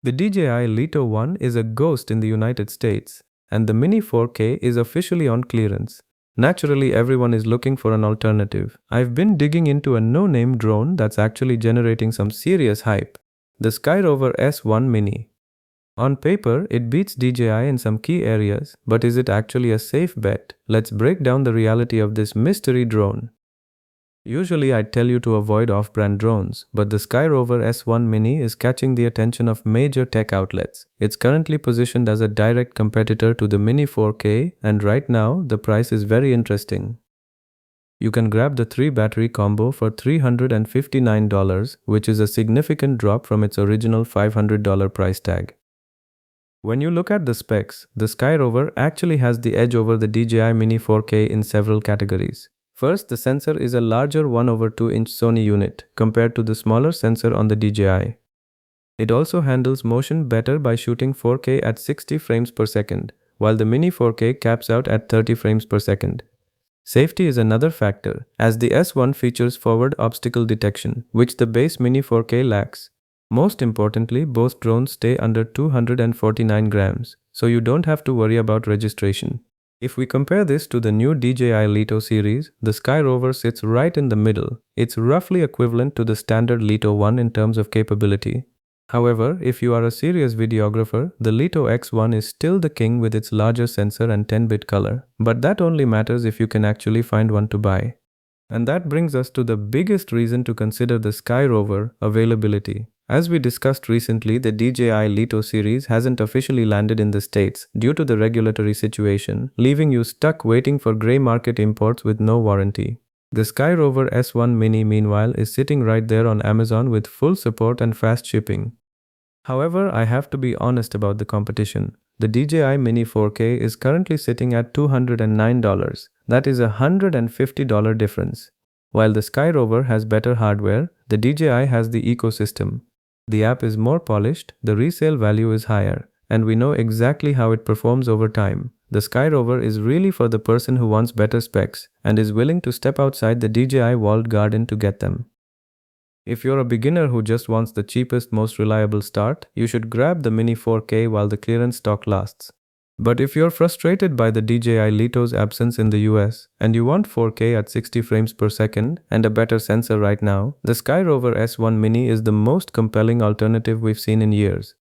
The DJI Lito 1 is a ghost in the United States, and the Mini 4K is officially on clearance. Naturally, everyone is looking for an alternative. I've been digging into a no-name drone that's actually generating some serious hype. The Skyrover S1 Mini. On paper, it beats DJI in some key areas, but is it actually a safe bet? Let's break down the reality of this mystery drone. Usually I'd tell you to avoid off-brand drones, but the Skyrover S1 Mini is catching the attention of major tech outlets. It's currently positioned as a direct competitor to the Mini 4K, and right now, the price is very interesting. You can grab the 3-battery combo for $359, which is a significant drop from its original $500 price tag. When you look at the specs, the Skyrover actually has the edge over the DJI Mini 4K in several categories. First, the sensor is a larger 1/2-inch Sony unit compared to the smaller sensor on the DJI. It also handles motion better by shooting 4K at 60 frames per second, while the Mini 4K caps out at 30 frames per second. Safety is another factor, as the S1 features forward obstacle detection, which the base Mini 4K lacks. Most importantly, both drones stay under 249 grams, so you don't have to worry about registration. If we compare this to the new DJI Lito series, the Skyrover sits right in the middle. It's roughly equivalent to the standard Lito 1 in terms of capability. However, if you are a serious videographer, the Lito X1 is still the king with its larger sensor and 10-bit color. But that only matters if you can actually find one to buy. And that brings us to the biggest reason to consider the Skyrover: availability. As we discussed recently, the DJI Lito series hasn't officially landed in the States due to the regulatory situation, leaving you stuck waiting for grey market imports with no warranty. The Skyrover S1 Mini, meanwhile, is sitting right there on Amazon with full support and fast shipping. However, I have to be honest about the competition. The DJI Mini 4K is currently sitting at $209. That is a $150 difference. While the Skyrover has better hardware, the DJI has the ecosystem. The app is more polished, the resale value is higher, and we know exactly how it performs over time. The Skyrover is really for the person who wants better specs and is willing to step outside the DJI walled garden to get them. If you're a beginner who just wants the cheapest, most reliable start, you should grab the Mini 4K while the clearance stock lasts. But if you're frustrated by the DJI Lito's absence in the US and you want 4K at 60 frames per second and a better sensor right now, the Skyrover S1 Mini is the most compelling alternative we've seen in years.